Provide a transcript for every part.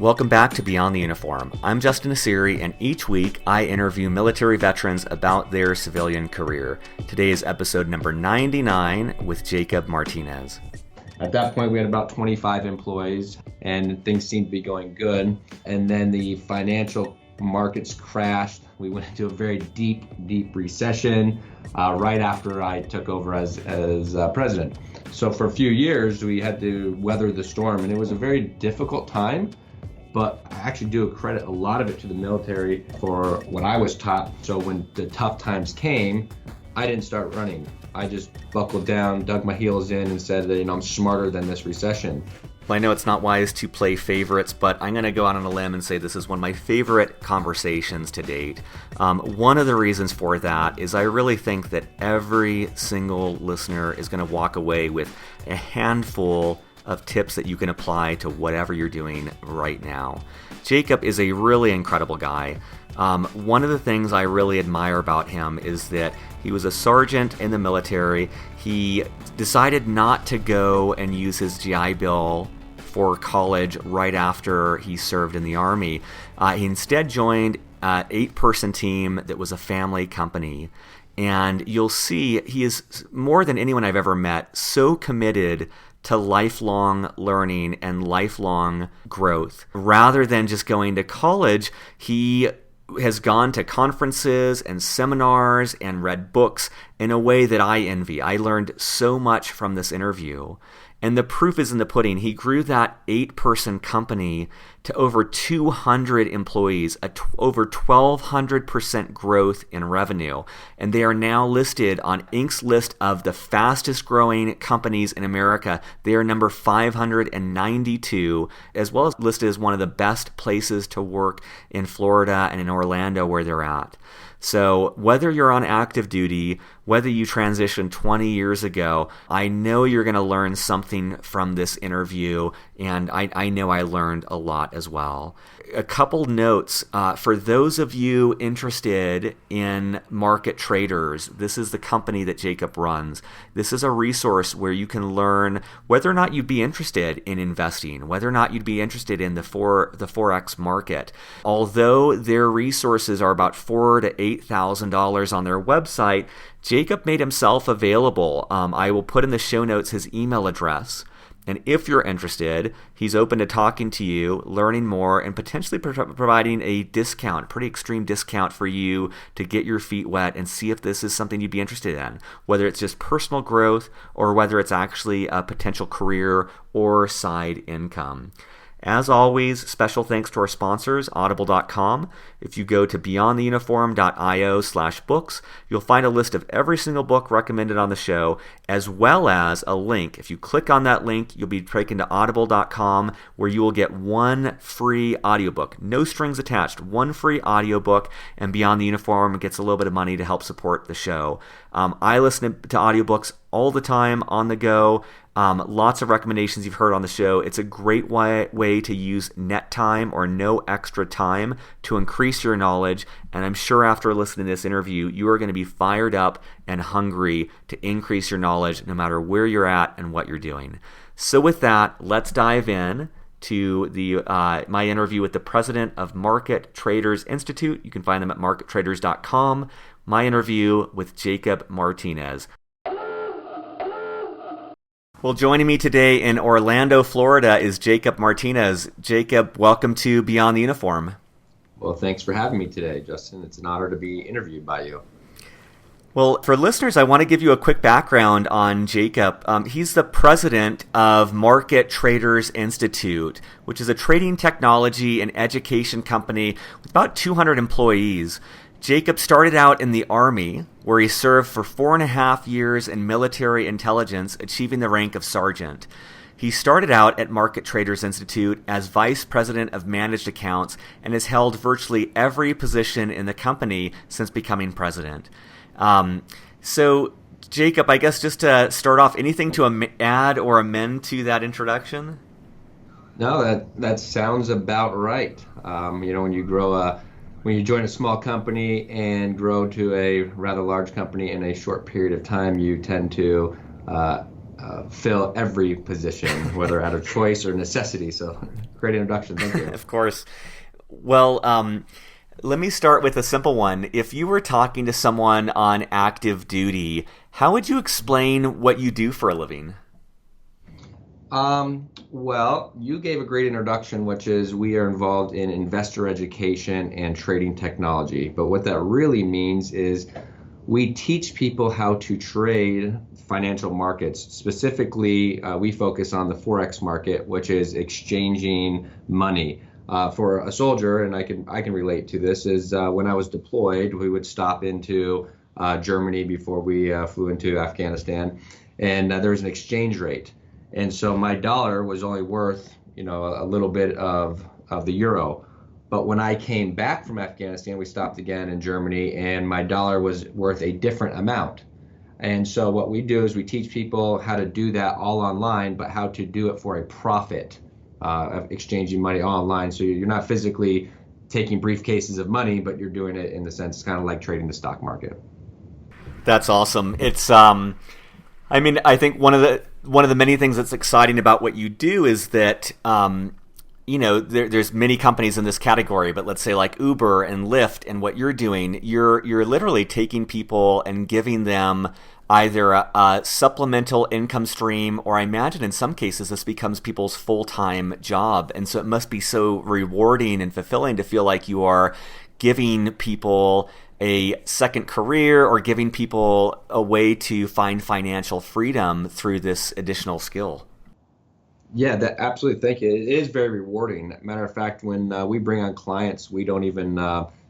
Welcome back to Beyond the Uniform. I'm Justin Asiri, and each week I interview military veterans about their civilian career. Today is episode number 99 with Jacaob Martinez. At that point, we had about 25 employees, and things seemed to be going good. And then the financial markets crashed. We went into a very deep recession right after I took over as president. So for a few years, we had to weather the storm, and it was a very difficult time. But I actually do credit a lot of it to the military for what I was taught. So when the tough times came, I didn't start running. I just buckled down, dug my heels in, and said that, I'm smarter than this recession. I know it's not wise to play favorites, but I'm going to go out on a limb and say this is one of my favorite conversations to date. One of the reasons for that is I really think that every single listener is going to walk away with a handful of tips that you can apply to whatever you're doing right now. Jacaob is a really incredible guy. One of the things I really admire about him is that he was a sergeant in the military. He decided not to go and use his GI Bill for college right after he served in the Army. He instead joined an 8-person team that was a family company. And you'll see he is, more than anyone I've ever met, so committed to lifelong learning and lifelong growth. Rather than just going to college, he has gone to conferences and seminars and read books in a way that I envy. I learned so much from this interview. And the proof is in the pudding. He grew that 8-person company to over 200 employees, over 1,200% growth in revenue. And they are now listed on Inc.'s list of the fastest growing companies in America. They are number 592, as well as listed as one of the best places to work in Florida and in Orlando where they're at. So whether you're on active duty, whether you transitioned 20 years ago, I know you're going to learn something from this interview, and I know I learned a lot as well. A couple notes for those of you interested in Market Traders. This is the company that Jacaob runs. This is a resource where you can learn whether or not you'd be interested in investing, whether or not you'd be interested in the Forex market. Although their resources are about $4,000 to $8,000 on their website, Jacaob made himself available. I will put in the show notes his email address. And if you're interested, he's open to talking to you, learning more, and potentially providing a discount, pretty extreme discount for you to get your feet wet and see if this is something you'd be interested in, whether it's just personal growth or whether it's actually a potential career or side income. As always, special thanks to our sponsors, Audible.com. If you go to beyondtheuniform.io/books, you'll find a list of every single book recommended on the show, as well as a link. If you click on that link, you'll be taken to Audible.com, where you will get one free audiobook. No strings attached, one free audiobook, and Beyond the Uniform gets a little bit of money to help support the show. I listen to audiobooks all the time on the go. Lots of recommendations you've heard on the show. It's a great way to use net time or no extra time to increase your knowledge. And I'm sure after listening to this interview, you are going to be fired up and hungry to increase your knowledge no matter where you're at and what you're doing. So with that, let's dive in to my interview with the president of Market Traders Institute. You can find them at markettraders.com. My interview with Jacaob Martinez. Well, joining me today in Orlando, Florida is Jacaob Martinez. Jacaob, welcome to Beyond the Uniform. Well, thanks for having me today, Justin. It's an honor to be interviewed by you. Well, for listeners, I want to give you a quick background on Jacaob. He's the president of Market Traders Institute, which is a trading technology and education company with about 200 employees. Jacaob started out in the Army, where he served for 4.5 years in military intelligence, achieving the rank of sergeant. He started out at Market Traders Institute as vice president of managed accounts and has held virtually every position in the company since becoming president. So, Jacaob, I guess just to start off, anything to add or amend to that introduction? No, that sounds about right. When you join a small company and grow to a rather large company in a short period of time, you tend to fill every position, whether out of choice or necessity. So great introduction. Thank you. Of course. Well, let me start with a simple one. If you were talking to someone on active duty, how would you explain what you do for a living? Well, you gave a great introduction, which is we are involved in investor education and trading technology. But what that really means is we teach people how to trade financial markets. Specifically, we focus on the Forex market, which is exchanging money. For a soldier, and I can relate to this, is when I was deployed, we would stop into Germany before we flew into Afghanistan, and there was an exchange rate. And so my dollar was only worth, a little bit of the euro. But when I came back from Afghanistan, we stopped again in Germany, and my dollar was worth a different amount. And so what we do is we teach people how to do that all online, but how to do it for a profit, of exchanging money online. So you're not physically taking briefcases of money, but you're doing it in the sense it's kind of like trading the stock market. That's awesome. It's I think one of the many things that's exciting about what you do is that there's many companies in this category, but let's say like Uber and Lyft, and what you're doing, you're literally taking people and giving them either a supplemental income stream, or I imagine in some cases this becomes people's full-time job. And so it must be so rewarding and fulfilling to feel like you are giving people a second career or giving people a way to find financial freedom through this additional skill. Yeah, that absolutely. Thank you. It is very rewarding. Matter of fact, when we bring on clients, we don't even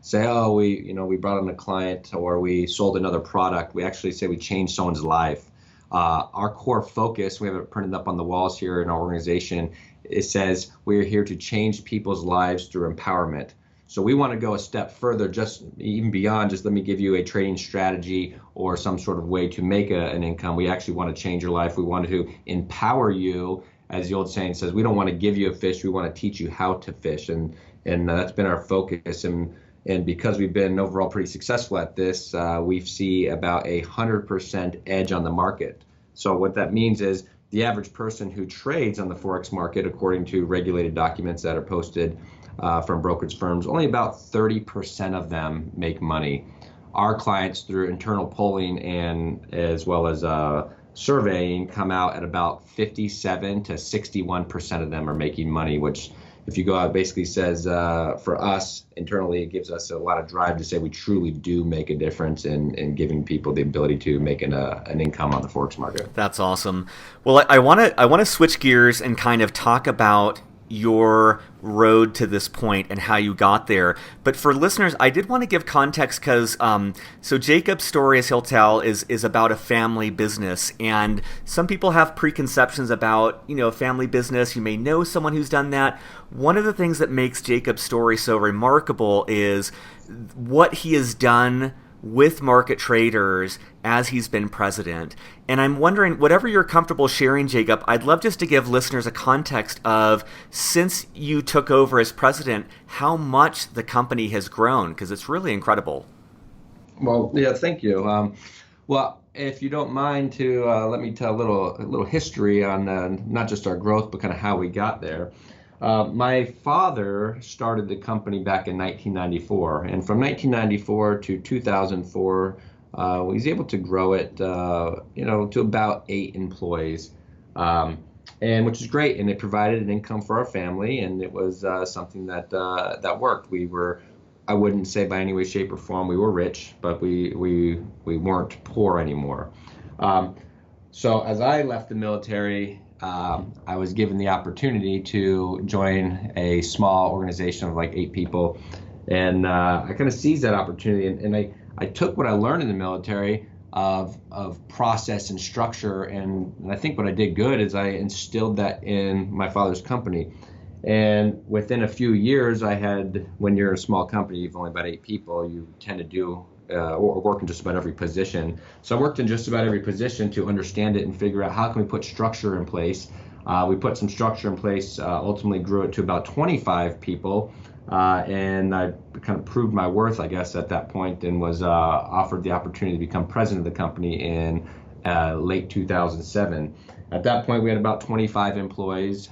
say, "Oh, we brought on a client or we sold another product." We actually say we changed someone's life. Our core focus, we have it printed up on the walls here in our organization. It says we're here to change people's lives through empowerment. So we want to go a step further, just even beyond just let me give you a trading strategy or some sort of way to make an income. We actually want to change your life. We want to empower you. As the old saying says, we don't want to give you a fish, we want to teach you how to fish. And that's been our focus. And because we've been overall pretty successful at this, we see about 100% edge on the market. So what that means is the average person who trades on the Forex market, according to regulated documents that are posted from brokerage firms, only about 30% of them make money. Our clients, through internal polling and as well as surveying, come out at about 57 to 61% of them are making money, which if you go out basically says for us internally, it gives us a lot of drive to say we truly do make a difference in giving people the ability to make an income on the Forex market. That's awesome. Well, I want to switch gears and kind of talk about your road to this point and how you got there. But for listeners, I did want to give context because so Jacob's story, as he'll tell, is about a family business, and some people have preconceptions about a family business. You may know someone who's done that. One of the things that makes Jacob's story so remarkable is what he has done with market traders as he's been president. And I'm wondering, whatever you're comfortable sharing, Jacob, I'd love just to give listeners a context of, since you took over as president, how much the company has grown, because it's really incredible. Well, yeah, thank you. Well, if you don't mind to let me tell a little history on not just our growth, but kind of how we got there. My father started the company back in 1994, and from 1994 to 2004, he was able to grow it, to about 8 employees, and which is great, and it provided an income for our family, and it was something that worked. I wouldn't say by any way, shape, or form we were rich, but we weren't poor anymore. So as I left the military, I was given the opportunity to join a small organization of like 8 people, and I kind of seized that opportunity, and I took what I learned in the military of process and structure, and I think what I did good is I instilled that in my father's company. And within a few years, when you're a small company, you've only about 8 people, you tend to do or work in just about every position. So I worked in just about every position to understand it and figure out how can we put structure in place. We put some structure in place, ultimately grew it to about 25 people, and I kind of proved my worth, I guess, at that point, and was offered the opportunity to become president of the company in late 2007. At that point, we had about 25 employees,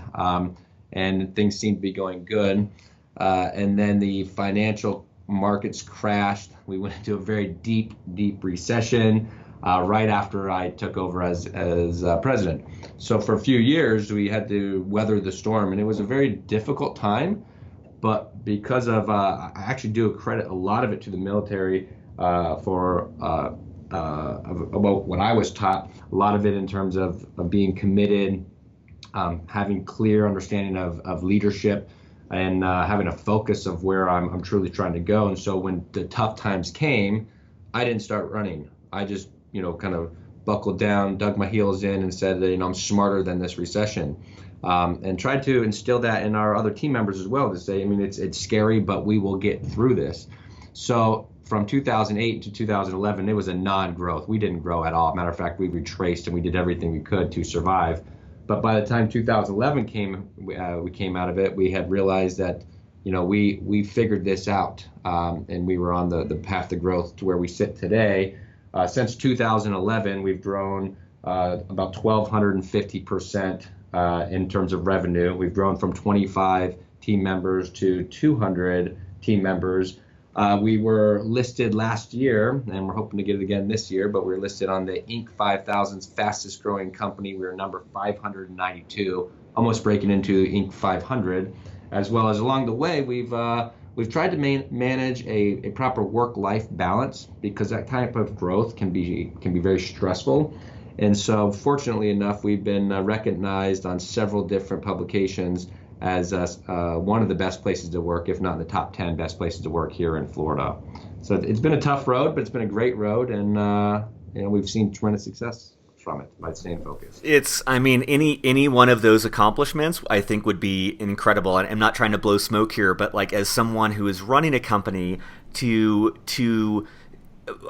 and things seemed to be going good. And then the financial markets crashed. We went into a very deep recession right after I took over as president. So for a few years, we had to weather the storm, and it was a very difficult time. But because of, I actually do accredit a lot of it to the military for about what I was taught, a lot of it in terms of being committed, having clear understanding of leadership, and having a focus of where I'm truly trying to go. And so when the tough times came, I didn't start running. I just, kind of buckled down, dug my heels in, and said that, I'm smarter than this recession. And tried to instill that in our other team members as well, to say, it's scary, but we will get through this. So from 2008 to 2011, it was a non-growth. We didn't grow at all. Matter of fact, we retraced and we did everything we could to survive. But by the time 2011 came, we came out of it, we had realized that, we figured this out, and we were on the path to growth to where we sit today. Since 2011, we've grown about 1,250% in terms of revenue. We've grown from 25 team members to 200 team members. We were listed last year, and we're hoping to get it again this year, but we're listed on the Inc. 5000's fastest growing company. We're number 592, almost breaking into Inc. 500, as well as along the way, we've tried to manage a proper work-life balance, because that type of growth can be very stressful. And so fortunately enough, we've been recognized on several different publications as one of the best places to work, if not in the top 10 best places to work here in Florida. So it's been a tough road, but it's been a great road, and we've seen tremendous success from it by staying focused. Any one of those accomplishments I think would be incredible. I'm not trying to blow smoke here, but like, as someone who is running a company,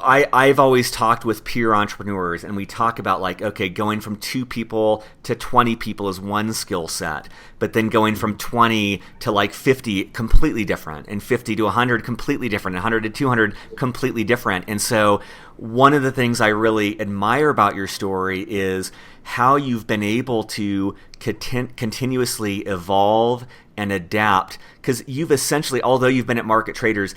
I've always talked with peer entrepreneurs, and we talk about like, okay, going from 2 people to 20 people is one skill set, but then going from 20 to like 50, completely different, and 50 to 100, completely different, and 100 to 200, completely different. And so one of the things I really admire about your story is how you've been able to continuously evolve and adapt, because you've essentially, although you've been at Market Traders,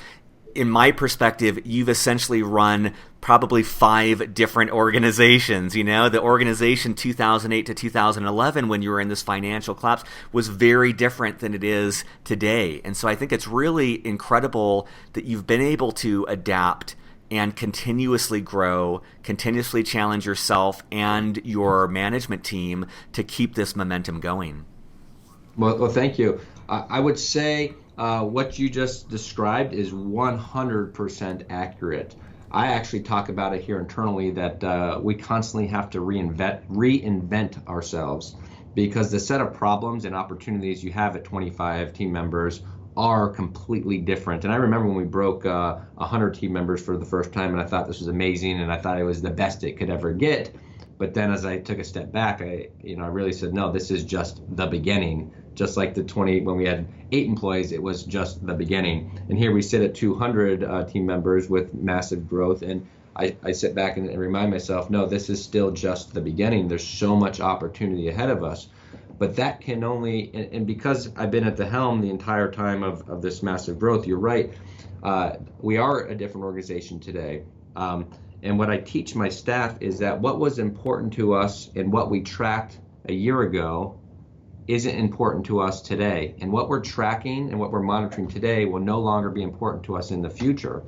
in my perspective, you've essentially run probably 5 different organizations. The organization 2008 to 2011, when you were in this financial collapse, was very different than it is today. And so I think it's really incredible that you've been able to adapt and continuously grow, continuously challenge yourself and your management team to keep this momentum going. Well, thank you. I would say what you just described is 100% accurate. I actually talk about it here internally that we constantly have to reinvent ourselves, because the set of problems and opportunities you have at 25 team members are completely different. And I remember when we broke 100 team members for the first time, and I thought this was amazing, and I thought it was the best it could ever get. But then as I took a step back, I really said, no, this is just the beginning. Just like the 20, when we had 8 employees, it was just the beginning. And here we sit at 200 team members with massive growth. And I sit back and remind myself, no, this is still just the beginning. There's so much opportunity ahead of us. But that can only, and because I've been at the helm the entire time of this massive growth, you're right, we are a different organization today. And what I teach my staff is that what was important to us and what we tracked a year ago isn't important to us today. And what we're tracking and what we're monitoring today will no longer be important to us in the future.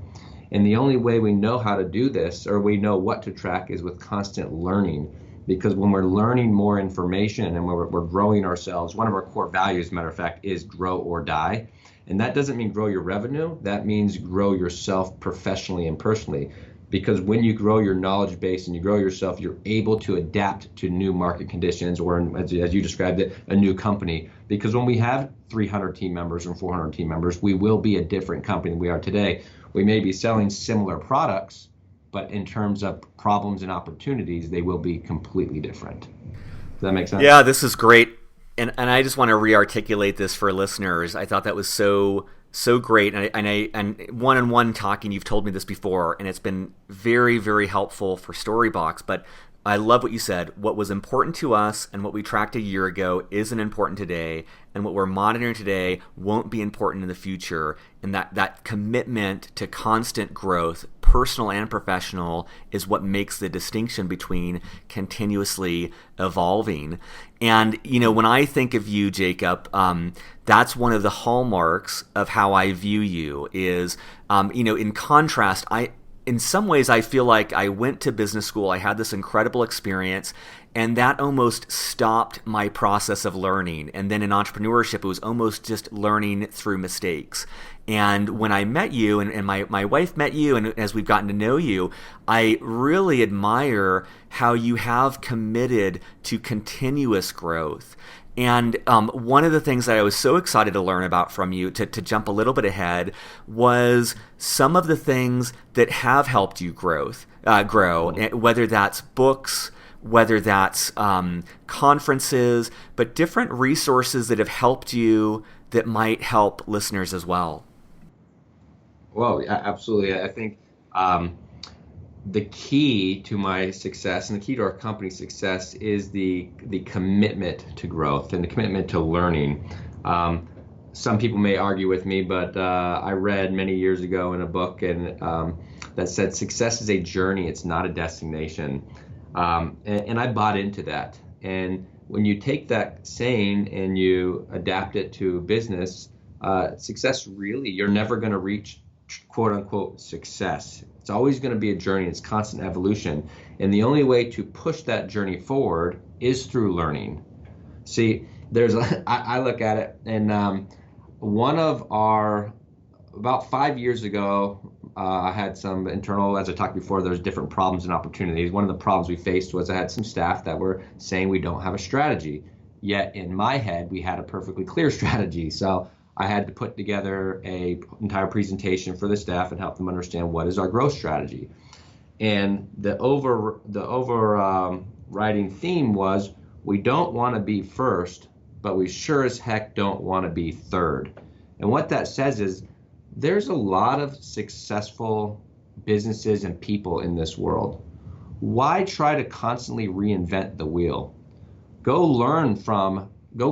And the only way we know how to do this, or we know what to track, is with constant learning. Because when we're learning more information and we're growing ourselves, one of our core values, matter of fact, is grow or die. And that doesn't mean grow your revenue. That means grow yourself professionally and personally. Because when you grow your knowledge base and you grow yourself, you're able to adapt to new market conditions, or as you described it, a new company. Because when we have 300 team members or 400 team members, we will be a different company than we are today. We may be selling similar products, but in terms of problems and opportunities, they will be completely different. Does that make sense? Yeah, this is great. And I just want to re-articulate this for listeners. I thought that was so great. And one-on-one talking, you've told me this before, and it's been very, very helpful for Storybox. But I love what you said. What was important to us and what we tracked a year ago isn't important today, and what we're monitoring today won't be important in the future. And that commitment to constant growth, personal and professional, is what makes the distinction between continuously evolving. And, when I think of you, Jacob, that's one of the hallmarks of how I view you is, in contrast, in some ways, I feel like I went to business school, I had this incredible experience, and that almost stopped my process of learning. And then in entrepreneurship, it was almost just learning through mistakes. And when I met you, and my wife met you, and as we've gotten to know you, I really admire how you have committed to continuous growth. And one of the things that I was so excited to learn about from you, to jump a little bit ahead, was some of the things that have helped you grow, whether that's books, whether that's conferences, but different resources that have helped you that might help listeners as well. Well, yeah, absolutely. I think the key to my success and the key to our company's success is the commitment to growth and the commitment to learning. Some people may argue with me, but I read many years ago in a book that said success is a journey, it's not a destination. And I bought into that. And when you take that saying and you adapt it to business, success really, you're never going to reach quote unquote success. It's always going to be a journey. It's constant evolution. And the only way to push that journey forward is through learning. See, I look at it, and about 5 years ago, I had some internal, as I talked before, there's different problems and opportunities. One of the problems we faced was I had some staff that were saying we don't have a strategy. Yet in my head, we had a perfectly clear strategy. So I had to put together an entire presentation for the staff and help them understand what is our growth strategy. And the overriding theme was we don't want to be first, but we sure as heck don't want to be third. And what that says is there's a lot of successful businesses and people in this world. Why try to constantly reinvent the wheel? Go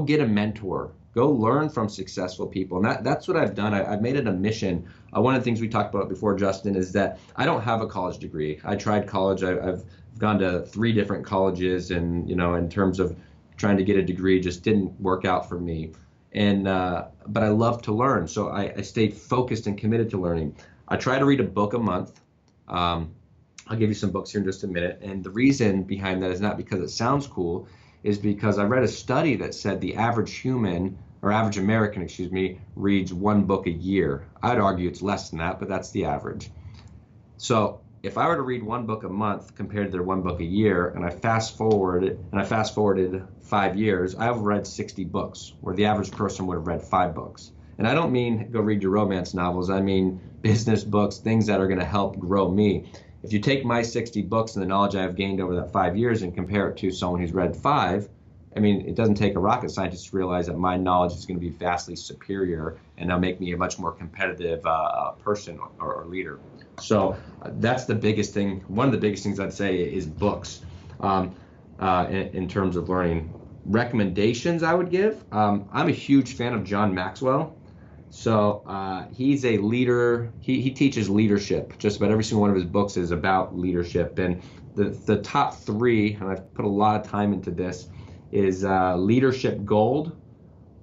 get a mentor. Go learn from successful people. And that's what I've done. I've made it a mission. One of the things we talked about before, Justin, is that I don't have a college degree. I tried college. I've gone to 3 different colleges, and in terms of trying to get a degree, just didn't work out for me. And but I love to learn, so I stayed focused and committed to learning. I try to read a book a month. I'll give you some books here in just a minute. And the reason behind that is not because it sounds cool, is because I read a study that said the average human, or average American, reads 1 book a year. I'd argue it's less than that, but that's the average. So if I were to read 1 book a month compared to their 1 book a year, and I fast forwarded 5 years, I've read 60 books, where the average person would have read 5 books. And I don't mean go read your romance novels. I mean business books, things that are going to help grow me. If you take my 60 books and the knowledge I've gained over that 5 years and compare it to someone who's read 5, it doesn't take a rocket scientist to realize that my knowledge is going to be vastly superior, and that'll make me a much more competitive person or leader. So that's the biggest thing. One of the biggest things I'd say is books in terms of learning. Recommendations I would give. I'm a huge fan of John Maxwell. So he's a leader. He teaches leadership. Just about every single one of his books is about leadership. And the top 3, and I've put a lot of time into this, is Leadership Gold,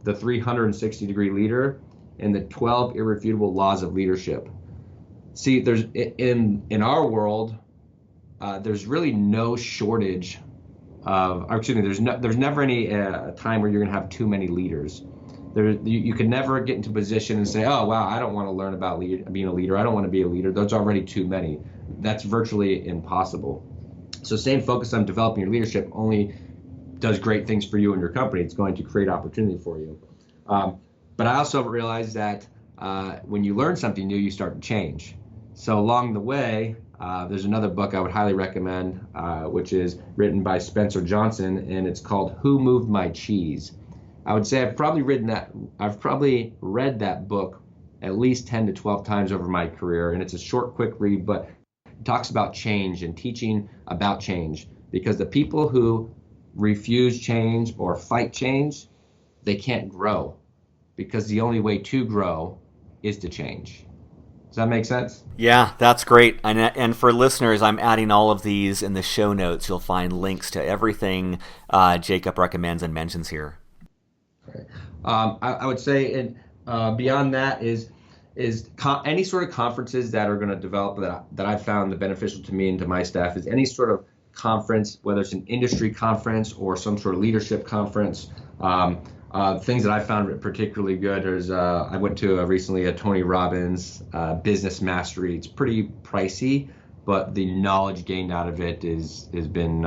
the 360-degree leader, and the 12 irrefutable laws of leadership. See, there's in our world, there's really no shortage of, there's never any time where you're going to have too many leaders. You can never get into a position and say, oh, wow, I don't want to learn about being a leader. I don't want to be a leader. There's already too many. That's virtually impossible. So staying focused on developing your leadership only does great things for you and your company. It's going to create opportunity for you. But I also realized that when you learn something new, you start to change. So along the way, there's another book I would highly recommend, which is written by Spencer Johnson, and it's called Who Moved My Cheese? I would say I've probably read that book at least 10 to 12 times over my career, and it's a short, quick read, but it talks about change and teaching about change. because the people who refuse change or fight change, they can't grow, because the only way to grow is to change. Does that make sense? Yeah, that's great. And for listeners, I'm adding all of these in the show notes. You'll find links to everything Jacob recommends and mentions here. Okay. I would say, and beyond that is any sort of conferences that are going to develop that I've found beneficial to me and to my staff is any sort of conference, whether it's an industry conference or some sort of leadership conference. Things that I found particularly good is I went to recently a Tony Robbins Business Mastery. It's pretty pricey, but the knowledge gained out of it has been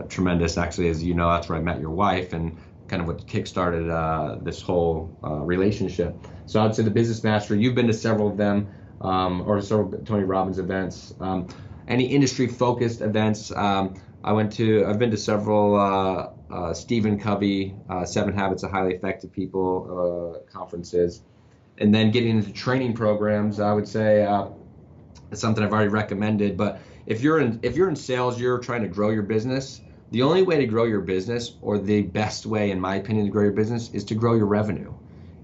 tremendous. Actually, as you know, that's where I met your wife and kind of what kickstarted this whole relationship. So I'd say the Business Mastery. You've been to several of them, or several Tony Robbins events. Any industry-focused events. I've been to several Stephen Covey, 7 Habits of Highly Effective People conferences. And then getting into training programs, I would say it's something I've already recommended. But if you're in sales, you're trying to grow your business. The only way to grow your business, or the best way, in my opinion, to grow your business is to grow your revenue.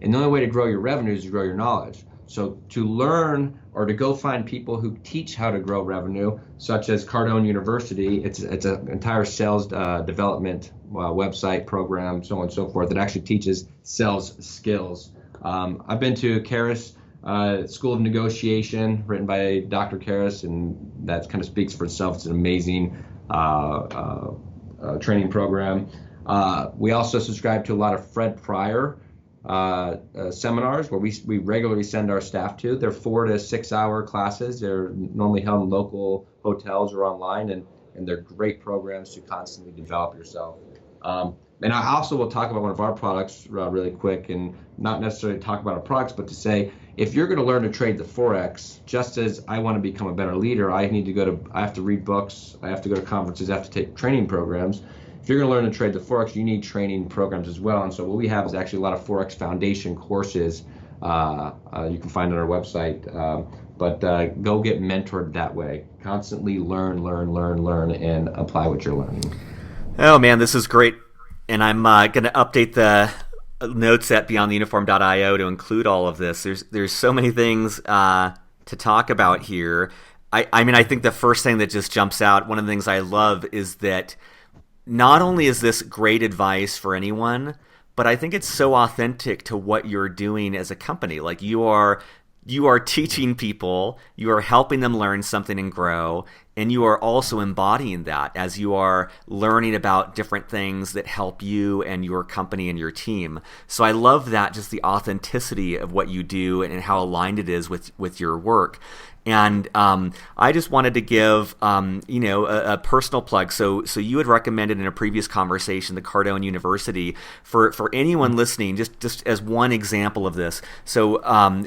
And the only way to grow your revenue is to grow your knowledge. So to learn or to go find people who teach how to grow revenue, such as Cardone University, it's an entire sales development website program, so on and so forth, that actually teaches sales skills. I've been to Karis School of Negotiation, written by Dr. Karis, and that kind of speaks for itself. It's an amazing training program. We also subscribe to a lot of Fred Pryor seminars where we regularly send our staff to. They're 4 to 6 hour classes. They're normally held in local hotels or online, and they're great programs to constantly develop yourself. And I also will talk about one of our products really quick, and not necessarily talk about our products, but to say, if you're going to learn to trade the Forex, just as I want to become a better leader, I have to read books, I have to go to conferences, I have to take training programs. If you're going to learn to trade the Forex, you need training programs as well. And so what we have is actually a lot of Forex Foundation courses you can find on our website. But go get mentored that way. Constantly learn, and apply what you're learning. Oh, man, this is great. And I'm going to update the notes at beyondtheuniform.io to include all of this. There's so many things to talk about here. I think the first thing that just jumps out, one of the things I love is that not only is this great advice for anyone, but I think it's so authentic to what you're doing as a company. Like you are teaching people, you are helping them learn something and grow, and you are also embodying that as you are learning about different things that help you and your company and your team. So I love that, just the authenticity of what you do and how aligned it is with your work. And I just wanted to give, a personal plug. So you had recommended in a previous conversation the Cardone University for anyone listening, just as one example of this. So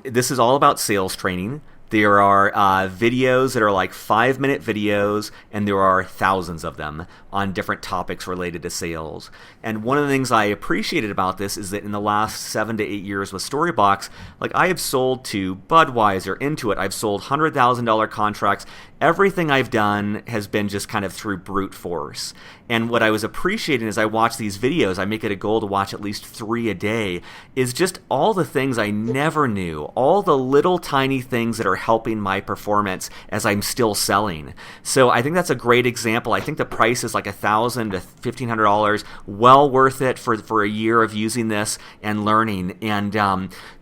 this is all about sales training. There are videos that are like 5-minute videos, and there are thousands of them on different topics related to sales. And one of the things I appreciated about this is that in the last 7 to 8 years with Storybox, like I have sold to Budweiser, Intuit, I've sold $100,000 contracts. Everything I've done has been just kind of through brute force. And what I was appreciating as I watch these videos, I make it a goal to watch at least 3 a day, is just all the things I never knew, all the little tiny things that are helping my performance as I'm still selling. So I think that's a great example. I think the price is like $1,000 to $1,500, well worth it for a year of using this and learning. And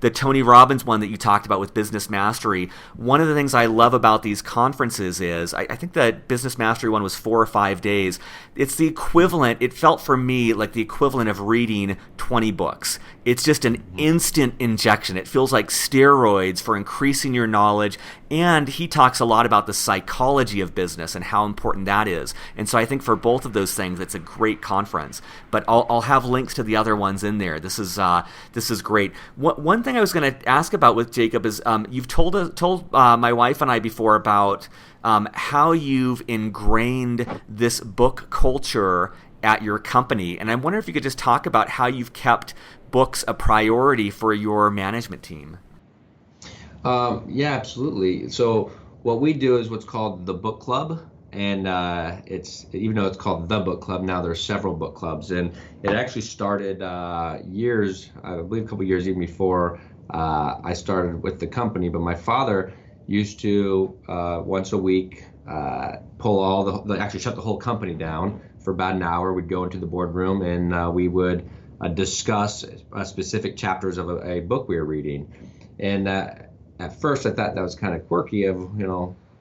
the Tony Robbins one that you talked about with Business Mastery, one of the things I love about these conferences is, I think the Business Mastery one was 4 or 5 days. It's the equivalent, it felt for me like the equivalent of reading 20 books. It's just an instant injection. It feels like steroids for increasing your knowledge. And he talks a lot about the psychology of business and how important that is. And so I think for both of those things, it's a great conference. But I'll have links to the other ones in there. This is great. One thing I was going to ask about with Jacob is you've told my wife and I before about how you've ingrained this book culture at your company. And I wonder if you could just talk about how you've kept books a priority for your management team. Yeah, absolutely. So what we do is what's called the book club. And it's, even though it's called the book club, now there's several book clubs, and it actually started years, I believe a couple years even before I started with the company. But my father used to once a week pull all actually shut the whole company down for about an hour. We'd go into the boardroom and we would discuss specific chapters of a book we were reading. And at first I thought that was kind of quirky of,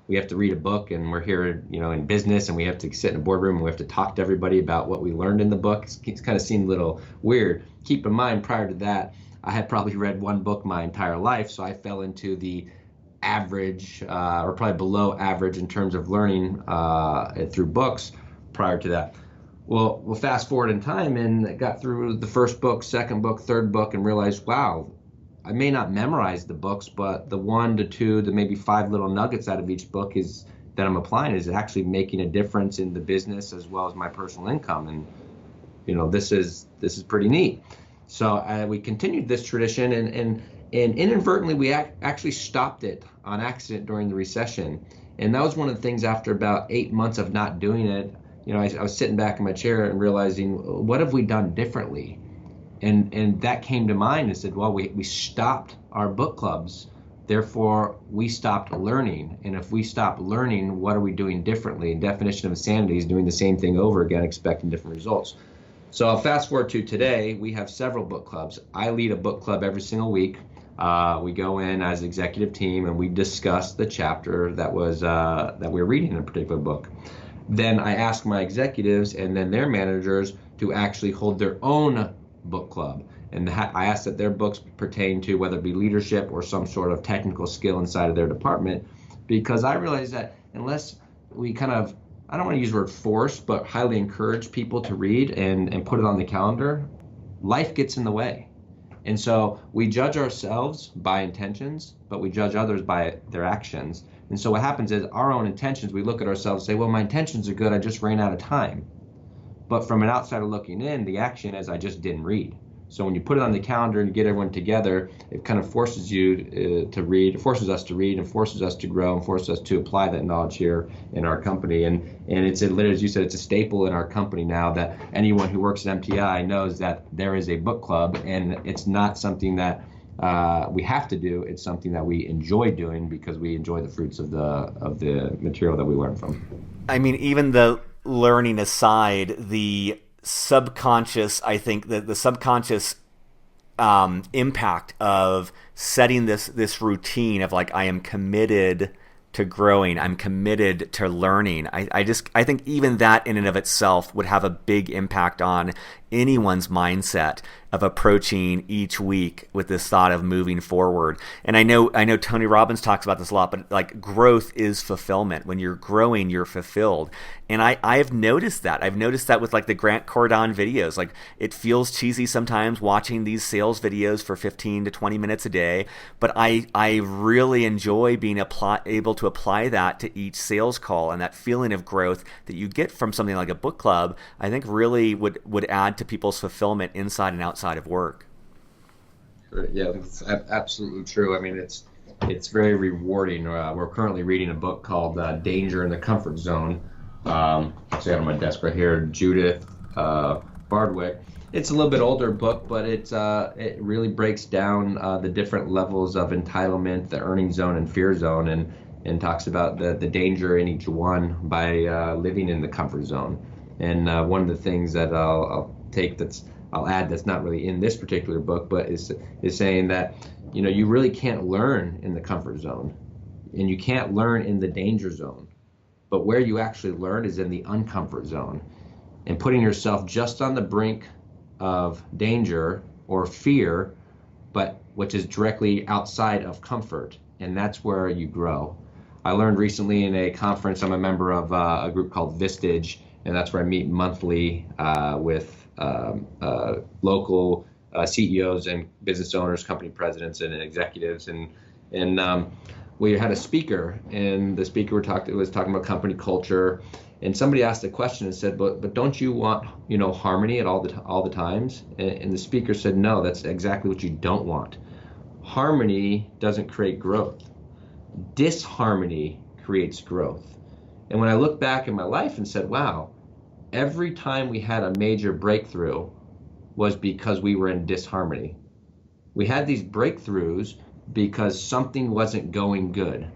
we have to read a book and we're here, in business, and we have to sit in a boardroom and we have to talk to everybody about what we learned in the book. It's kind of seemed a little weird. Keep in mind, prior to that, I had probably read one book my entire life, so I fell into the average or probably below average in terms of learning through books prior to that. Well, we'll fast forward in time and got through the first book, second book, third book, and realized, wow, I may not memorize the books, but the 1 to 2 to maybe 5 little nuggets out of each book that I'm applying is actually making a difference in the business as well as my personal income. And this is pretty neat. So we continued this tradition, and inadvertently we actually stopped it on accident during the recession. And that was one of the things. After about 8 months of not doing it, I was sitting back in my chair and realizing, what have we done differently? And that came to mind and said, well, we stopped our book clubs, therefore we stopped learning. And if we stop learning, what are we doing differently? And definition of insanity is doing the same thing over again, expecting different results. So I'll fast forward to today. We have several book clubs. I lead a book club every single week. We go in as executive team and we discuss the chapter that we're reading in a particular book. Then I ask my executives and then their managers to actually hold their own book club, and I ask that their books pertain to whether it be leadership or some sort of technical skill inside of their department, because I realize that unless we kind of, I don't want to use the word force, but highly encourage people to read and put it on the calendar, life gets in the way. And so we judge ourselves by intentions, but we judge others by their actions. And so what happens is our own intentions, we look at ourselves and say, well, my intentions are good, I just ran out of time. But from an outsider looking in, the action is I just didn't read. So when you put it on the calendar and get everyone together, it kind of forces you to read, it forces us to read, and forces us to grow, and forces us to apply that knowledge here in our company. And it's literally, as you said, it's a staple in our company now that anyone who works at MTI knows that there is a book club, and it's not something that we have to do. It's something that we enjoy doing because we enjoy the fruits of the material that we learn from. I mean, even the learning aside, the subconscious, I think that the subconscious impact of setting this routine of like, I am committed to growing, I'm committed to learning. I think even that in and of itself would have a big impact on anyone's mindset of approaching each week with this thought of moving forward. And I know Tony Robbins talks about this a lot, but like, growth is fulfillment. When you're growing, you're fulfilled. And I've noticed that. I've noticed that with like the Grant Cardone videos. Like, it feels cheesy sometimes watching these sales videos for 15 to 20 minutes a day, but I really enjoy being able to apply that to each sales call, and that feeling of growth that you get from something like a book club, I think really would add to people's fulfillment inside and outside of work. Yeah, that's absolutely true. I mean, it's very rewarding. We're currently reading a book called Danger in the Comfort Zone. Actually, I have on my desk right here, Judith Bardwick. It's a little bit older book, but it really breaks down the different levels of entitlement, the earning zone and fear zone, and talks about the danger in each one by living in the comfort zone. And one of the things that I'll add that's not really in this particular book, but is saying that you really can't learn in the comfort zone, and you can't learn in the danger zone. But where you actually learn is in the uncomfort zone, and putting yourself just on the brink of danger or fear, but which is directly outside of comfort, and that's where you grow. I learned recently in a conference, I'm a member of a group called Vistage, and that's where I meet monthly with local CEOs and business owners, company presidents, and executives, and we had a speaker, and the speaker was talking about company culture, and somebody asked a question and said, but don't you want harmony at all the times? And the speaker said, no, that's exactly what you don't want. Harmony doesn't create growth. Disharmony creates growth. And when I look back in my life and said, wow, every time we had a major breakthrough was because we were in disharmony. We had these breakthroughs because something wasn't going good.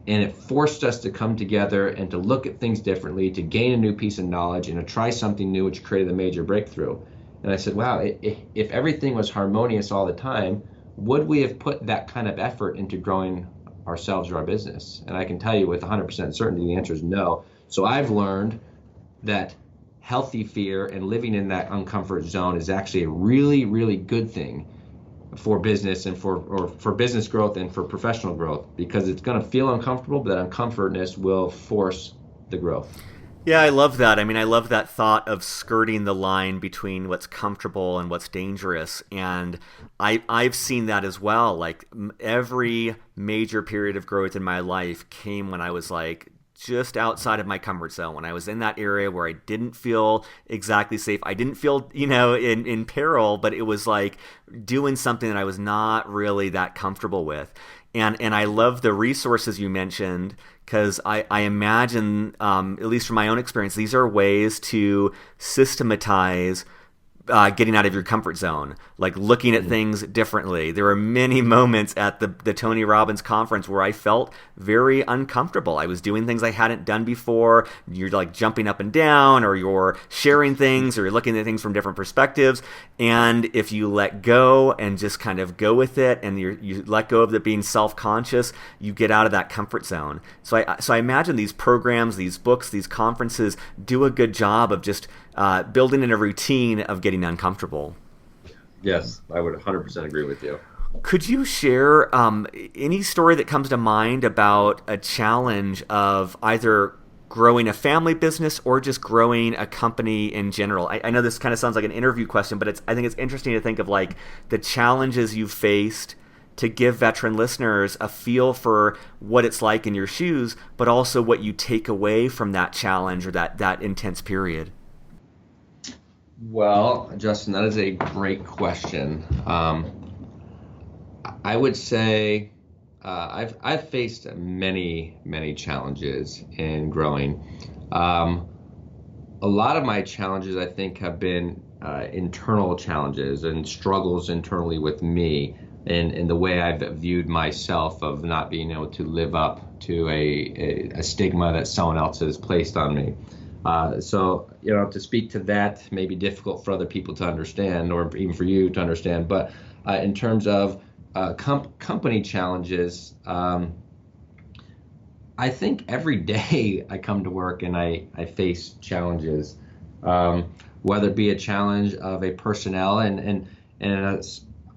And it forced us to come together and to look at things differently, to gain a new piece of knowledge and to try something new, which created a major breakthrough. And I said, wow, if everything was harmonious all the time, would we have put that kind of effort into growing ourselves or our business? And I can tell you with 100% certainty, the answer is no. So I've learned that healthy fear and living in that uncomfort zone is actually a really, really good thing for business and for business growth and for professional growth, because it's going to feel uncomfortable, but that uncomfortness will force the growth. Yeah, I love that. I mean, I love that thought of skirting the line between what's comfortable and what's dangerous. And I've seen that as well. Like every major period of growth in my life came when I was like just outside of my comfort zone, when I was in that area where I didn't feel exactly safe. I didn't feel, in peril, but it was like doing something that I was not really that comfortable with. And I love the resources you mentioned, because I imagine, at least from my own experience, these are ways to systematize getting out of your comfort zone, like looking at things differently. There were many moments at the Tony Robbins conference where I felt very uncomfortable. I was doing things I hadn't done before. You're like jumping up and down, or you're sharing things, or you're looking at things from different perspectives. And if you let go and just kind of go with it, and you let go of the being self-conscious, you get out of that comfort zone. So I imagine these programs, these books, these conferences do a good job of just building in a routine of getting uncomfortable. Yes, I would 100% agree with you. Could you share any story that comes to mind about a challenge of either growing a family business or just growing a company in general? I know this kind of sounds like an interview question, but I think it's interesting to think of like the challenges you've faced to give veteran listeners a feel for what it's like in your shoes, but also what you take away from that challenge or that intense period. Well, Justin, that is a great question. I would say I've faced many challenges in growing. A lot of my challenges, I think, have been internal challenges and struggles internally with me, and the way I've viewed myself of not being able to live up to a stigma that someone else has placed on me. So, to speak to that may be difficult for other people to understand, or even for you to understand. But in terms of company challenges, I think every day I come to work and I face challenges, whether it be a challenge of a personnel, and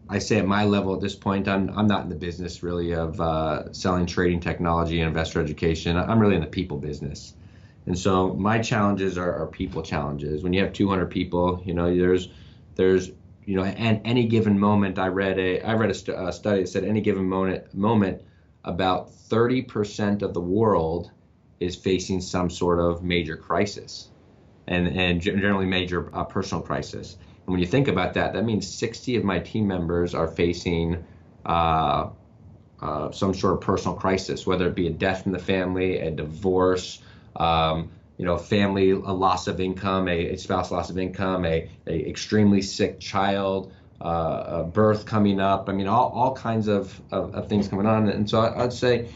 I say at my level at this point, I'm not in the business really of selling trading technology and investor education. I'm really in the people business. And so my challenges are people challenges. When you have 200 people, there's at any given moment, I read a study that said any given moment, about 30% of the world is facing some sort of major crisis, and generally major personal crisis. And when you think about that, that means 60 of my team members are facing some sort of personal crisis, whether it be a death in the family, a divorce, family, a loss of income, a spouse loss of income, a extremely sick child, a birth coming up. I mean, all kinds of things coming on. And so I'd say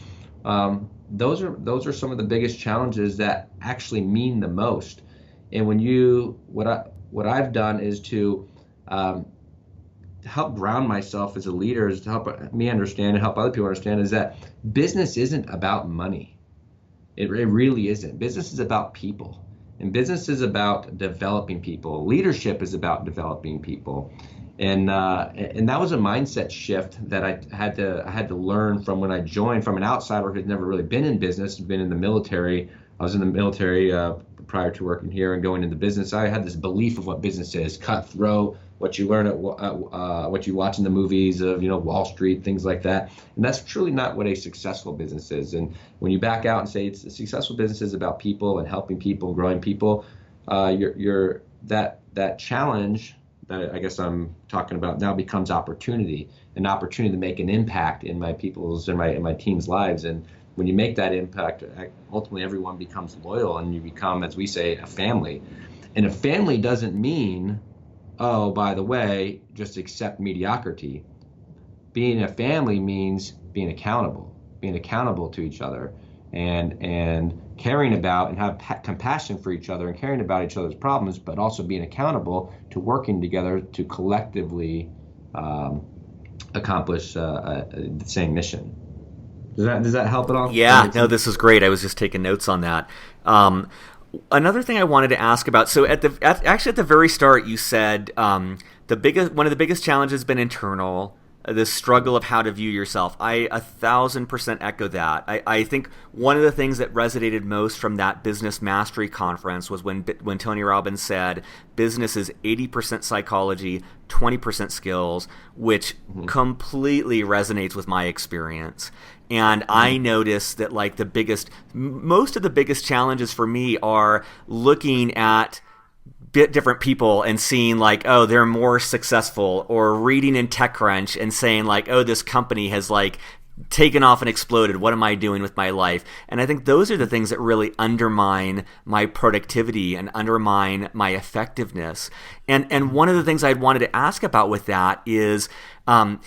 those are some of the biggest challenges that actually mean the most. And what I've done is to help ground myself as a leader, is to help me understand and help other people understand, is that business isn't about money. It really isn't. Business is about people, and business is about developing people. Leadership is about developing people, and that was a mindset shift that I had to learn from when I joined, from an outsider who had never really been in business, been in the military. I was in the military prior to working here and going into business. I had this belief of what business is: cutthroat, what you learn at what you watch in the movies of Wall Street, things like that. And that's truly not what a successful business is. And when you back out and say it's a successful business is about people and helping people, growing people, that challenge, that I guess I'm talking about now becomes opportunity, an opportunity to make an impact in my people's and my team's lives. And when you make that impact, ultimately everyone becomes loyal, and you become, as we say, a family. And a family doesn't mean, oh, by the way, just accept mediocrity. Being a family means being accountable to each other, and caring about and have compassion for each other and caring about each other's problems, but also being accountable to working together to collectively accomplish the same mission. Does that help at all? Yeah, no, this is great. I was just taking notes on that. Another thing I wanted to ask about. So actually at the very start, you said one of the biggest challenges has been internal. The struggle of how to view yourself. I 1,000% echo that. I think one of the things that resonated most from that business mastery conference was when Tony Robbins said business is 80% psychology, 20% skills, which completely resonates with my experience. And I noticed that most of the biggest challenges for me are looking at different people and seeing like, oh, they're more successful, or reading in TechCrunch and saying like, oh, this company has like taken off and exploded. What am I doing with my life? And I think those are the things that really undermine my productivity and undermine my effectiveness. And one of the things I wanted to ask about with that is, my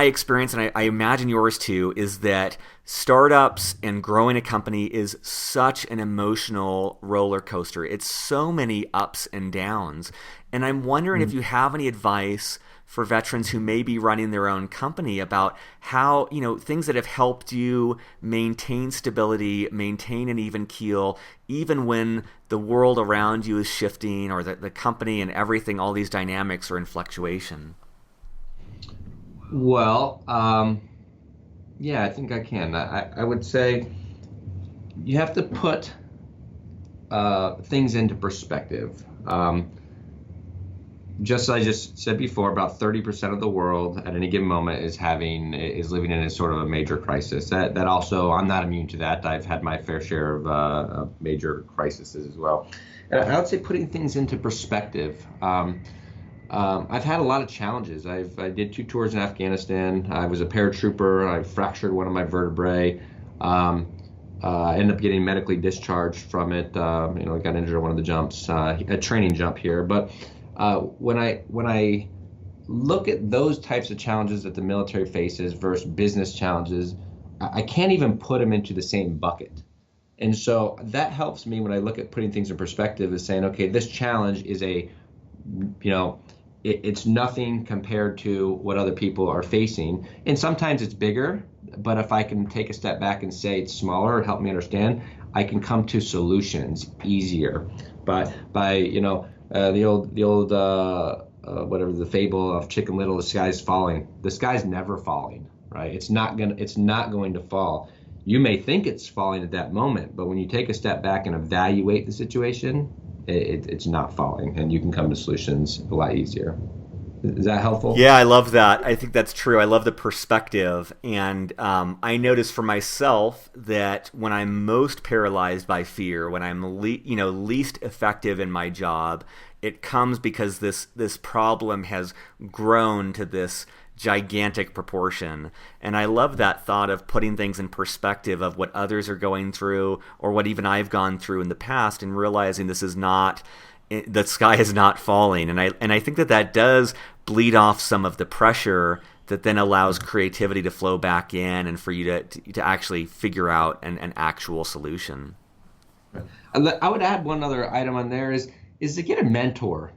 experience, and I imagine yours too, is that startups and growing a company is such an emotional roller coaster. It's so many ups and downs. And I'm wondering if you have any advice for veterans who may be running their own company about how, things that have helped you maintain stability, maintain an even keel, even when the world around you is shifting, or the company and everything, all these dynamics are in fluctuation. Well, yeah, I think I can. I would say you have to put things into perspective. Just as I just said before, about 30% of the world at any given moment is living in a sort of a major crisis. That also, I'm not immune to that. I've had my fair share of major crises as well. And I would say putting things into perspective. I've had a lot of challenges. I did 2 tours in Afghanistan. I was a paratrooper. I fractured one of my vertebrae. I ended up getting medically discharged from it. I got injured on one of the jumps, a training jump here. But when I look at those types of challenges that the military faces versus business challenges, I can't even put them into the same bucket. And so that helps me when I look at putting things in perspective, is saying, okay, this challenge is it's nothing compared to what other people are facing. And sometimes it's bigger, but if I can take a step back and say it's smaller, help me understand, I can come to solutions easier. But by, the old whatever, the fable of Chicken Little, the sky's falling. The sky's never falling, right? It's not going to fall. You may think it's falling at that moment, but when you take a step back and evaluate the situation, it's not falling, and you can come to solutions a lot easier. Is that helpful? Yeah, I love that. I think that's true. I love the perspective. And I notice for myself that when I'm most paralyzed by fear, when I'm least effective in my job, it comes because this problem has grown to this gigantic proportion. And I love that thought of putting things in perspective of what others are going through, or what even I've gone through in the past, and realizing this is not, the sky is not falling. And I think that does bleed off some of the pressure that then allows creativity to flow back in, and for you to actually figure out an actual solution. I would add one other item on there is to get a mentor.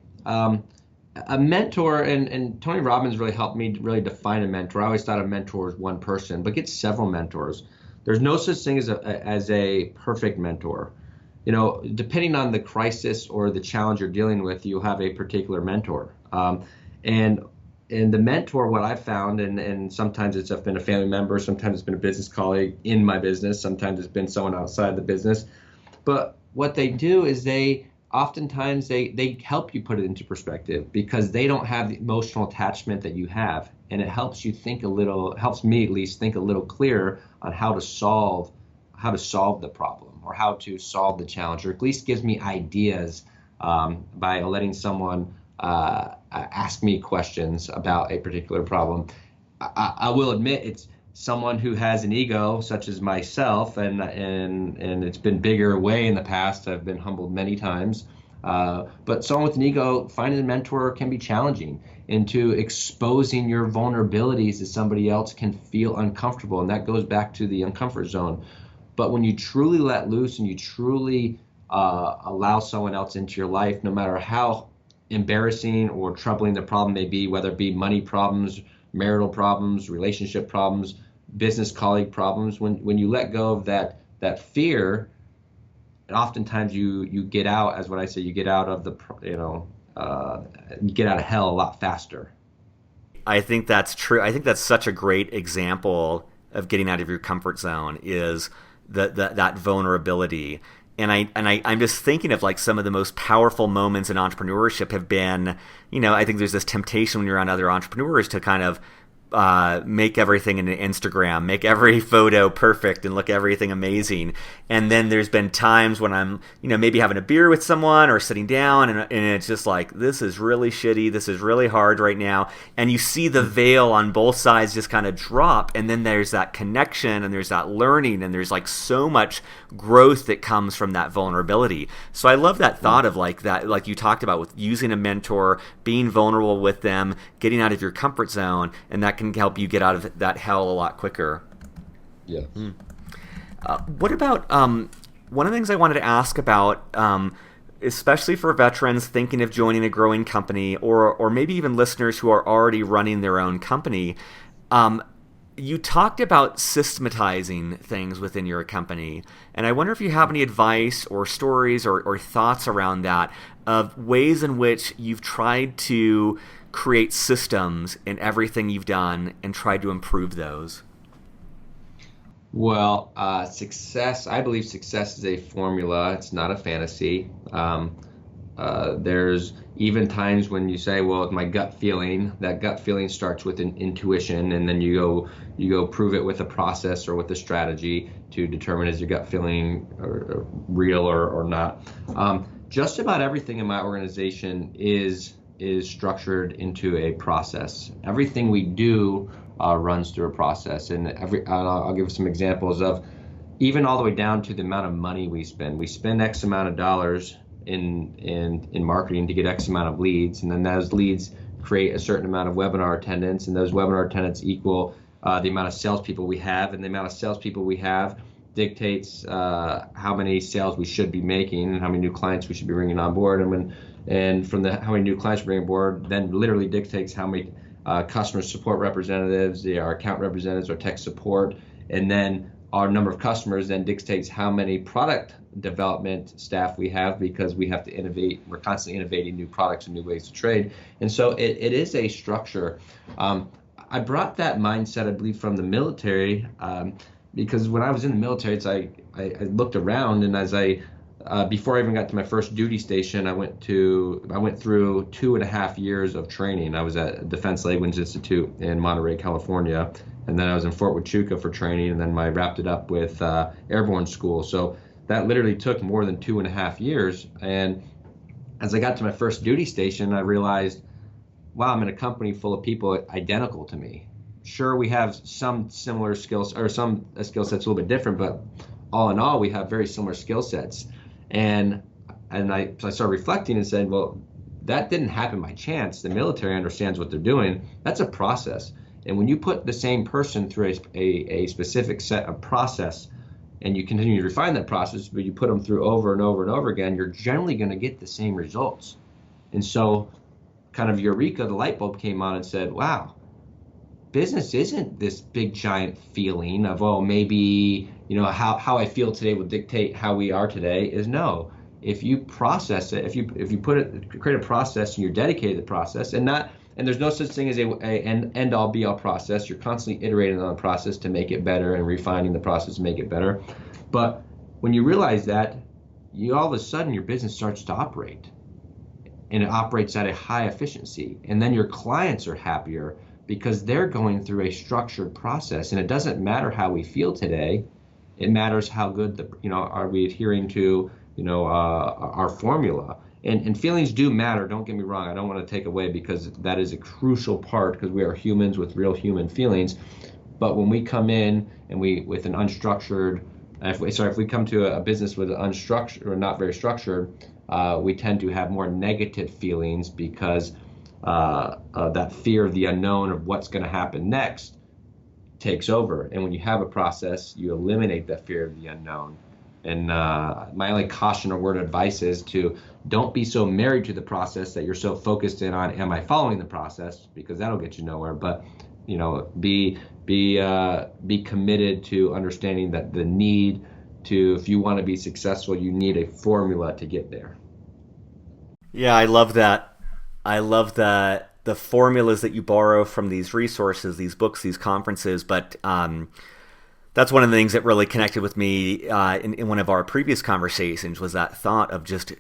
A mentor, and Tony Robbins really helped me really define a mentor. I always thought a mentor was one person, but get several mentors. There's no such thing as a perfect mentor. Depending on the crisis or the challenge you're dealing with, you'll have a particular mentor. And the mentor, what I've found, and sometimes it's been a family member, sometimes it's been a business colleague in my business, sometimes it's been someone outside the business. But what they do is oftentimes they help you put it into perspective, because they don't have the emotional attachment that you have, and it helps you helps me at least think a little clearer on how to solve the problem, or how to solve the challenge, or at least gives me ideas by letting someone ask me questions about a particular problem. I will admit it's someone who has an ego such as myself, and it's been bigger way in the past. I've been humbled many times. But someone with an ego, finding a mentor can be challenging. Into exposing your vulnerabilities to somebody else can feel uncomfortable, and that goes back to the uncomfort zone. But when you truly let loose and you truly allow someone else into your life, no matter how embarrassing or troubling the problem may be, whether it be money problems, marital problems, relationship problems, business colleague problems, when you let go of that fear, and oftentimes you get out, as what I say, you get out of you get out of hell a lot faster. I think that's true. I think that's such a great example of getting out of your comfort zone, is that vulnerability. And I'm just thinking of like some of the most powerful moments in entrepreneurship have been, I think there's this temptation when you're around other entrepreneurs to kind of make everything in an Instagram, make every photo perfect and look everything amazing. And then there's been times when I'm, maybe having a beer with someone or sitting down and it's just like, this is really shitty. This is really hard right now. And you see the veil on both sides just kind of drop. And then there's that connection and there's that learning and there's like so much growth that comes from that vulnerability. So I love that thought of like that, like you talked about with using a mentor, being vulnerable with them, getting out of your comfort zone, and that can help you get out of that hell a lot quicker. Yeah. What about one of the things I wanted to ask about, especially for veterans thinking of joining a growing company, or maybe even listeners who are already running their own company. You talked about systematizing things within your company, and I wonder if you have any advice or stories or thoughts around that, of ways in which you've tried to create systems in everything you've done and tried to improve those. Well, success, I believe success is a formula. It's not a fantasy. There's even times when you say, well, my gut feeling, that gut feeling starts with an intuition, and then you go prove it with a process or with a strategy to determine is your gut feeling real or not. Just about everything in my organization is structured into a process. Everything we do runs through a process, and I'll give some examples of even all the way down to the amount of money we spend. We spend X amount of dollars in marketing to get X amount of leads, and then those leads create a certain amount of webinar attendance, and those webinar attendance equal the amount of salespeople we have, and the amount of salespeople we have dictates how many sales we should be making and how many new clients we should be bringing on board, and from how many new clients we bring on board then literally dictates how many customer support representatives, our account representatives, our tech support, and then our number of customers then dictates how many product development staff we have, because we have to innovate. We're constantly innovating new products and new ways to trade. And so it is a structure. I brought that mindset, I believe, from the military, because when I was in the military, I looked around, and as before I even got to my first duty station, I went through 2.5 years of training. I was at Defense Language Institute in Monterey, California, and then I was in Fort Huachuca for training, and then I wrapped it up with Airborne School. So that literally took more than 2.5 years. And as I got to my first duty station, I realized, wow, I'm in a company full of people identical to me. Sure, we have some similar skills, or some skill sets a little bit different, but all in all, we have very similar skill sets. And I started reflecting and said, well, that didn't happen by chance. The military understands what they're doing. That's a process. And when you put the same person through a specific set of process, and you continue to refine that process, but you put them through over and over and over again, you're generally going to get the same results. And so kind of eureka, the light bulb came on and said, wow, business isn't this big giant feeling of, oh, maybe, how I feel today will dictate how we are today. Is no. If you process it, if you create a process and you're dedicated to the process, and there's no such thing as an end all be all process. You're constantly iterating on the process to make it better and refining the process to make it better. But when you realize that, all of a sudden your business starts to operate, and it operates at a high efficiency, and then your clients are happier because they're going through a structured process. And it doesn't matter how we feel today. It matters how good are we adhering to our formula. And feelings do matter. Don't get me wrong. I don't want to take away, because that is a crucial part, because we are humans with real human feelings. But when we come in and with an unstructured, if we come to a business with an unstructured or not very structured, we tend to have more negative feelings, because that fear of the unknown, of what's going to happen next, takes over. And when you have a process, you eliminate that fear of the unknown. And my only caution or word of advice is to don't be so married to the process that you're so focused in on, am I following the process? Because that'll get you nowhere. But be committed to understanding that the need to, if you want to be successful, you need a formula to get there. Yeah, I love that. I love that the formulas that you borrow from these resources, these books, these conferences, but that's one of the things that really connected with me in one of our previous conversations, was that thought of just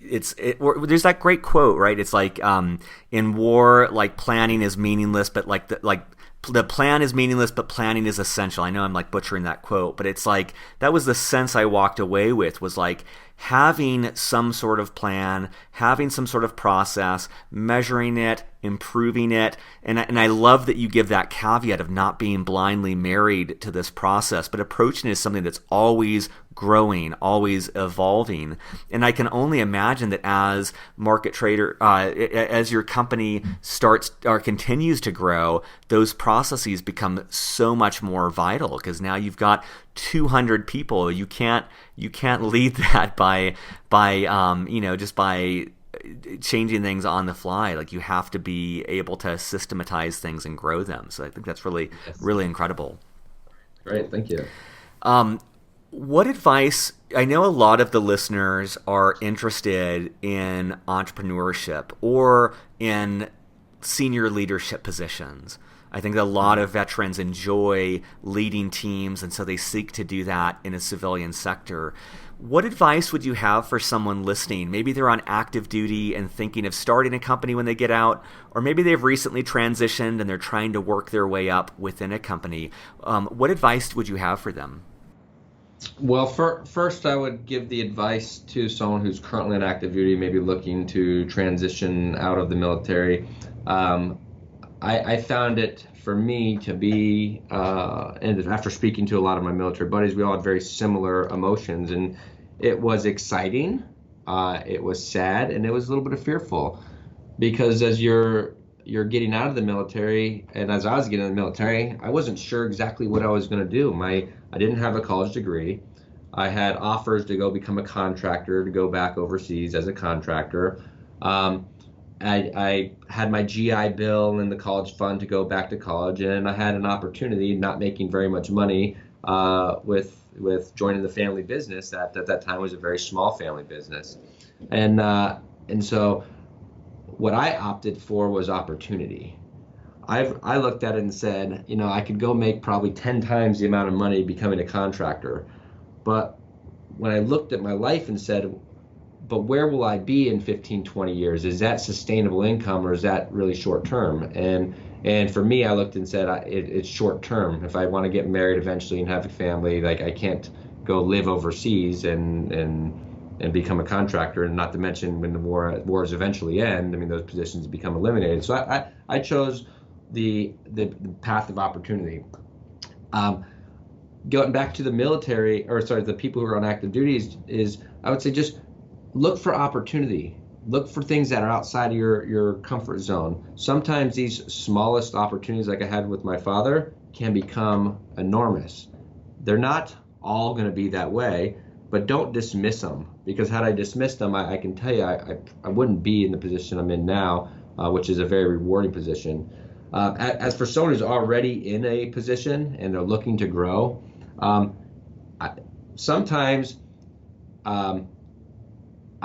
there's that great quote, right? It's like in war, like planning is meaningless, but the plan is meaningless, but planning is essential. I know I'm like butchering that quote, but it's like that was the sense I walked away with, was like having some sort of plan, having some sort of process, measuring it, improving it. And I love that you give that caveat of not being blindly married to this process, but approaching it as something that's always growing, always evolving. And I can only imagine that as market trader, as your company starts or continues to grow, those processes become so much more vital, because now you've got 200 people. You can't lead that by just by changing things on the fly. Like, you have to be able to systematize things and grow them. So I think that's really, really incredible. Great, thank you. What advice, I know a lot of the listeners are interested in entrepreneurship or in senior leadership positions. I think a lot of veterans enjoy leading teams, and so they seek to do that in a civilian sector. What advice would you have for someone listening? Maybe they're on active duty and thinking of starting a company when they get out, or maybe they've recently transitioned and they're trying to work their way up within a company. What advice would you have for them? Well, first, I would give the advice to someone who's currently on active duty, maybe looking to transition out of the military. I found it, for me, to be, and after speaking to a lot of my military buddies, we all had very similar emotions, and it was exciting, it was sad, and it was a little bit of fearful, because as you're getting out of the military, and as I was getting out of the military, I wasn't sure exactly what I was going to do. I didn't have a college degree. I had offers to go become a contractor, to go back overseas as a contractor. I had my GI Bill and the college fund to go back to college, and I had an opportunity, not making very much money, with joining the family business that at that time was a very small family business, and so what I opted for was opportunity. I looked at it and said, I could go make probably 10 times the amount of money becoming a contractor, but when I looked at my life and said, but where will I be in 15, 20 years? Is that sustainable income, or is that really short term? And for me, I looked and said, it's short term. If I want to get married eventually and have a family, like, I can't go live overseas and become a contractor. And not to mention, when the wars eventually end, those positions become eliminated. So I chose the path of opportunity. Going back to the military, the people who are on active duties, is I would say just look for opportunity. Look for things that are outside of your comfort zone. Sometimes these smallest opportunities, like I had with my father, can become enormous. They're not all going to be that way, but don't dismiss them, because had I dismissed them, I can tell you I wouldn't be in the position I'm in now, which is a very rewarding position. As for someone who's already in a position and they're looking to grow, sometimes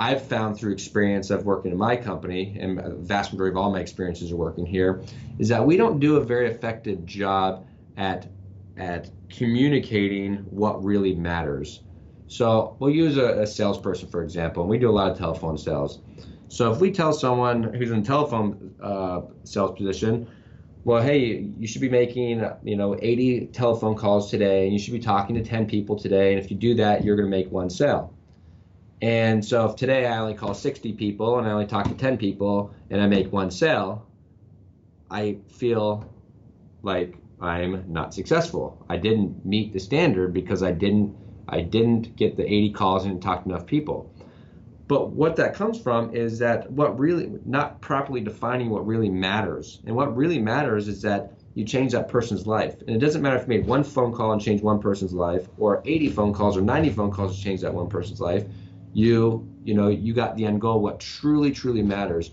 I've found through experience of working in my company, and the vast majority of all my experiences are working here, is that we don't do a very effective job at communicating what really matters. So we'll use a salesperson, for example, and we do a lot of telephone sales. So if we tell someone who's in a telephone sales position, well, hey, you should be making 80 telephone calls today, and you should be talking to 10 people today, and if you do that, you're going to make one sale. And so if today I only call 60 people and I only talk to 10 people and I make one sale, I feel like I'm not successful. I didn't meet the standard because I didn't get the 80 calls and talk to enough people. But what that comes from is that what really, not properly defining what really matters. And what really matters is that you change that person's life. And it doesn't matter if you made one phone call and changed one person's life, or 80 phone calls or 90 phone calls to change that one person's life. You got the end goal, what truly, truly matters.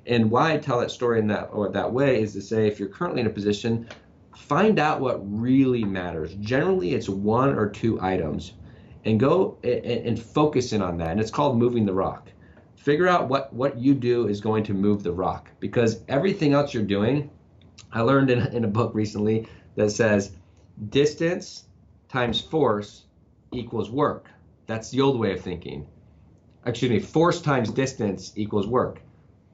And why I tell that story in that way is to say, if you're currently in a position, find out what really matters. Generally, it's one or two items, and go and focus in on that. And it's called moving the rock. Figure out what you do is going to move the rock, because everything else you're doing, I learned in a book recently that says distance times force equals work. That's the old way of thinking. Excuse me, force times distance equals work,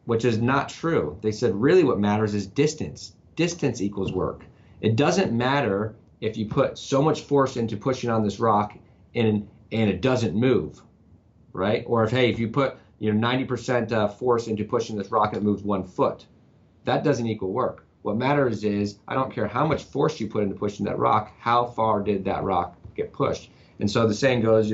which is not true. They said really what matters is distance. Distance equals work. It doesn't matter if you put so much force into pushing on this rock and it doesn't move, right? Or if you put 90% force into pushing this rock and it moves 1 foot, that doesn't equal work. What matters is, I don't care how much force you put into pushing that rock, how far did that rock get pushed? And so the saying goes,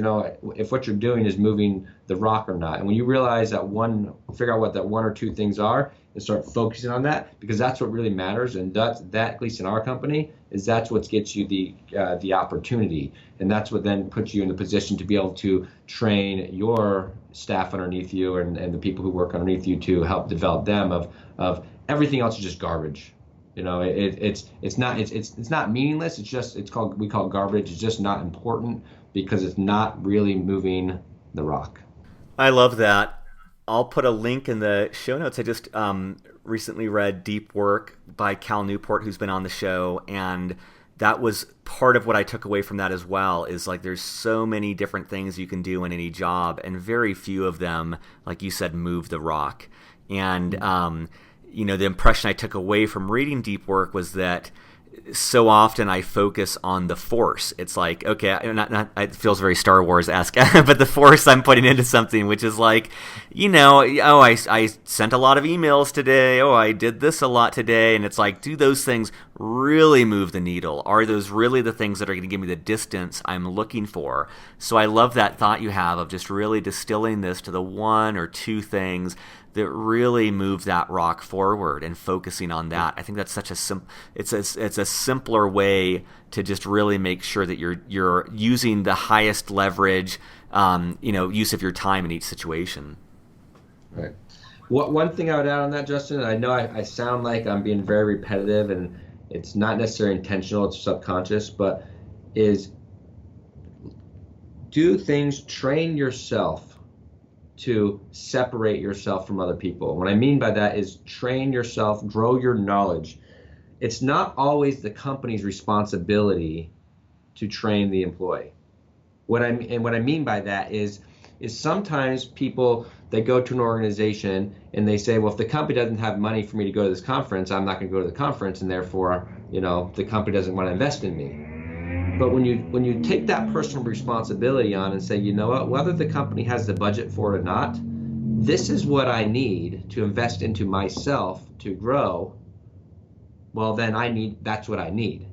if what you're doing is moving the rock or not. And when you realize figure out what that one or two things are and start focusing on that, because that's what really matters. And that, at least in our company, that's what gets you the opportunity. And that's what then puts you in the position to be able to train your staff underneath you and the people who work underneath you to help develop them of everything else is just garbage. It's not meaningless. We call it garbage. It's just not important because it's not really moving the rock. I love that. I'll put a link in the show notes. I just recently read Deep Work by Cal Newport, who's been on the show, and that was part of what I took away from that as well, is like there's so many different things you can do in any job, and very few of them, like you said, move the rock. And the impression I took away from reading Deep Work was that so often I focus on the force. It's like, okay, it feels very Star Wars-esque, but the force I'm putting into something, which is like, I sent a lot of emails today. Oh, I did this a lot today. And it's like, do those things really move the needle? Are those really the things that are going to give me the distance I'm looking for? So I love that thought you have of just really distilling this to the one or two things that really move that rock forward and focusing on that. I think that's such it's a simpler way to just really make sure that you're using the highest leverage, use of your time in each situation. Right. One thing I would add on that, Justin, and I know I sound like I'm being very repetitive, and it's not necessarily intentional, it's subconscious, but is do things, train yourself to separate yourself from other people. What I mean by that is train yourself, grow your knowledge. It's not always the company's responsibility to train the employee. What I mean by that is sometimes people, they go to an organization and they say, well, if the company doesn't have money for me to go to this conference, I'm not going to go to the conference, and therefore, the company doesn't want to invest in me. But when you take that personal responsibility on and say, you know what, whether the company has the budget for it or not, this is what I need to invest into myself to grow, well, then that's what I need.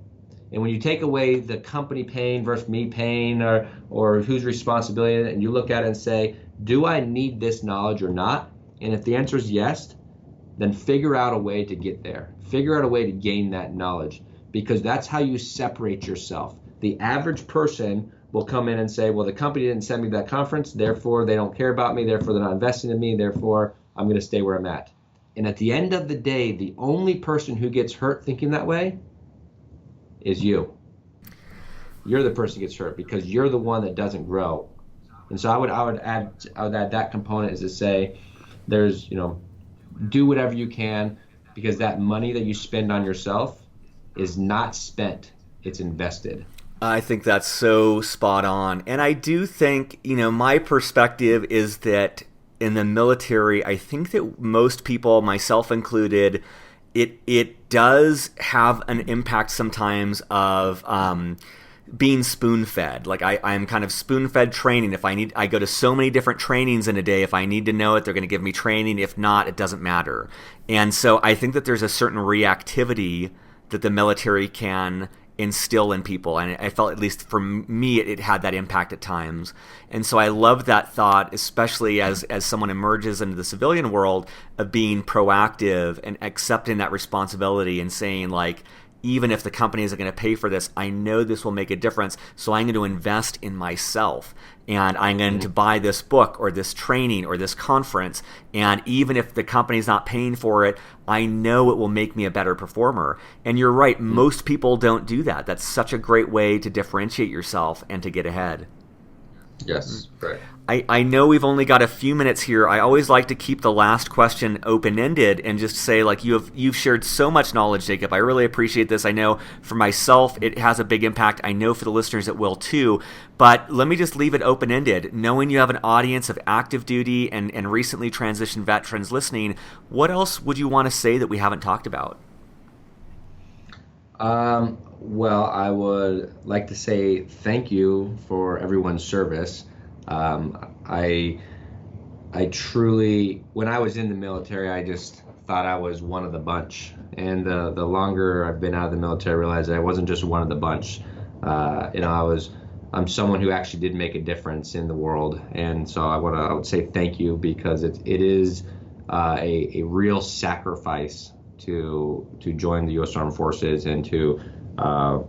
And when you take away the company paying versus me paying or whose responsibility, and you look at it and say, do I need this knowledge or not? And if the answer is yes, then figure out a way to get there. Figure out a way to gain that knowledge, because that's how you separate yourself. The average person will come in and say, well, the company didn't send me to that conference, therefore they don't care about me, therefore they're not investing in me, therefore I'm going to stay where I'm at. And at the end of the day, the only person who gets hurt thinking that way is you. You're the person who gets hurt because you're the one that doesn't grow. And so I would add that component is to say, there's, do whatever you can, because that money that you spend on yourself is not spent, it's invested. I think that's so spot on. And I do think, my perspective is that in the military, I think that most people, myself included, it does have an impact sometimes of being spoon-fed. Like I'm kind of spoon-fed training. If I go to so many different trainings in a day. If I need to know it, they're going to give me training. If not, it doesn't matter. And so I think that there's a certain reactivity that the military can instill in people. And I felt, at least for me, it had that impact at times. And so I love that thought, especially as someone emerges into the civilian world, of being proactive and accepting that responsibility and saying, like, even if the company isn't going to pay for this, I know this will make a difference, so I'm going to invest in myself. And I'm going to buy this book or this training or this conference. And even if the company's not paying for it, I know it will make me a better performer. And you're right, most people don't do that. That's such a great way to differentiate yourself and to get ahead. Yes, right. I know we've only got a few minutes here. I always like to keep the last question open-ended and just say, like, you've shared so much knowledge, Jacob. I really appreciate this. I know for myself it has a big impact. I know for the listeners it will too. But let me just leave it open-ended. Knowing you have an audience of active duty and recently transitioned veterans listening, what else would you want to say that we haven't talked about? Well, I would like to say thank you for everyone's service. I truly, when I was in the military, I just thought I was one of the bunch. And the longer I've been out of the military, I realized I wasn't just one of the bunch. I'm someone who actually did make a difference in the world. And so I would say thank you, because it is a real sacrifice to join the U.S. Armed Forces and to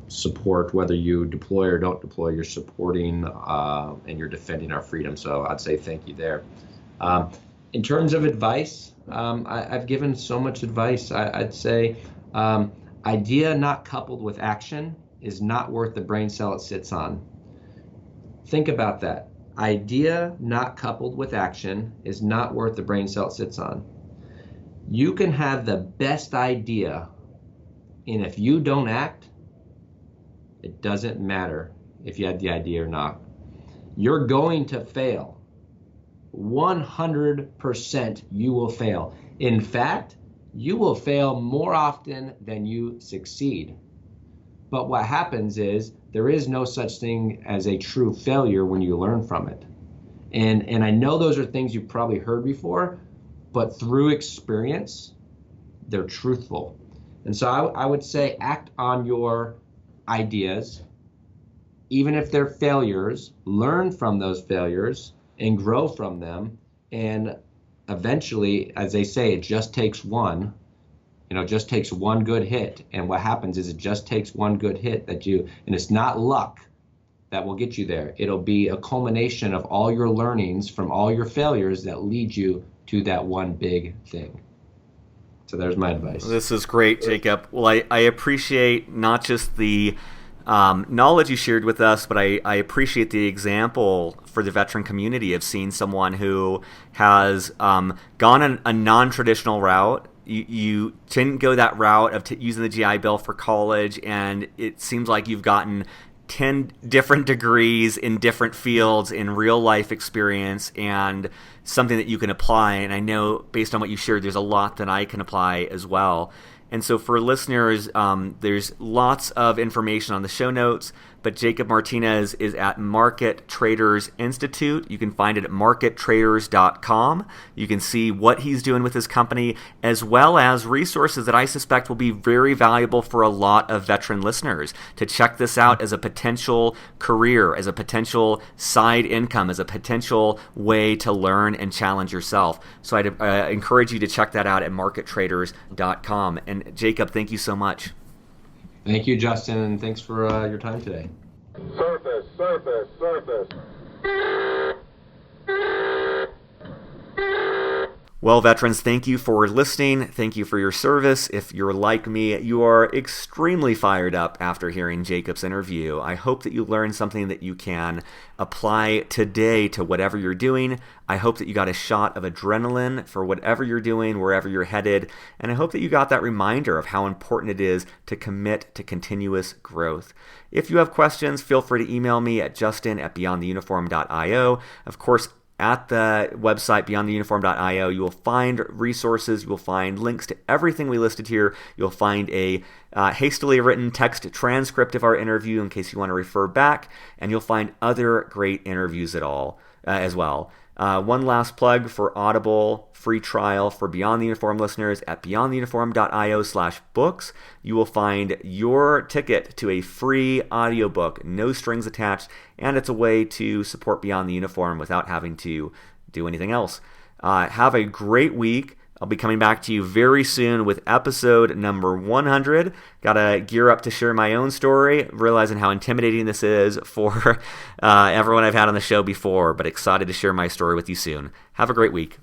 support, whether you deploy or don't deploy, you're supporting and you're defending our freedom. So I'd say thank you there. In terms of advice, I've given so much advice. I'd say idea not coupled with action is not worth the brain cell it sits on. Think about that. Idea not coupled with action is not worth the brain cell it sits on. You can have the best idea, and if you don't act, it doesn't matter if you had the idea or not. You're going to fail. 100% you will fail. In fact, you will fail more often than you succeed. But what happens is there is no such thing as a true failure when you learn from it. And I know those are things you've probably heard before, but through experience, they're truthful. And so I would say act on your ideas, even if they're failures, learn from those failures and grow from them. And eventually, as they say, it just takes one, just takes one good hit. And what happens is it just takes one good hit and it's not luck that will get you there. It'll be a culmination of all your learnings from all your failures that lead you to that one big thing. So there's my advice. This is great, Jacob. Well, I appreciate not just the knowledge you shared with us, but I appreciate the example for the veteran community of seeing someone who has gone a non-traditional route. You didn't go that route of using the GI Bill for college, and it seems like you've gotten 10 different degrees in different fields in real life experience and something that you can apply. And I know based on what you shared, there's a lot that I can apply as well. And so for listeners, there's lots of information on the show notes, but Jacaob Martinez is at Market Traders Institute. You can find it at markettraders.com. You can see what he's doing with his company, as well as resources that I suspect will be very valuable for a lot of veteran listeners to check this out as a potential career, as a potential side income, as a potential way to learn and challenge yourself. So I'd encourage you to check that out at markettraders.com. And Jacob, thank you so much. Thank you, Justin, and thanks for your time today. Surface. Well, veterans, thank you for listening. Thank you for your service. If you're like me, you are extremely fired up after hearing Jacob's interview. I hope that you learned something that you can apply today to whatever you're doing. I hope that you got a shot of adrenaline for whatever you're doing, wherever you're headed. And I hope that you got that reminder of how important it is to commit to continuous growth. If you have questions, feel free to email me at justin@beyondtheuniform.io. Of course, at the website beyondtheuniform.io. You will find resources. You will find links to everything we listed here. You'll find a hastily written text transcript of our interview in case you want to refer back, and you'll find other great interviews as well. One last plug for Audible free trial for Beyond the Uniform listeners at beyondtheuniform.io/books. You will find your ticket to a free audiobook, no strings attached, and it's a way to support Beyond the Uniform without having to do anything else. Have a great week. I'll be coming back to you very soon with episode number 100. Gotta gear up to share my own story, realizing how intimidating this is for everyone I've had on the show before, but excited to share my story with you soon. Have a great week.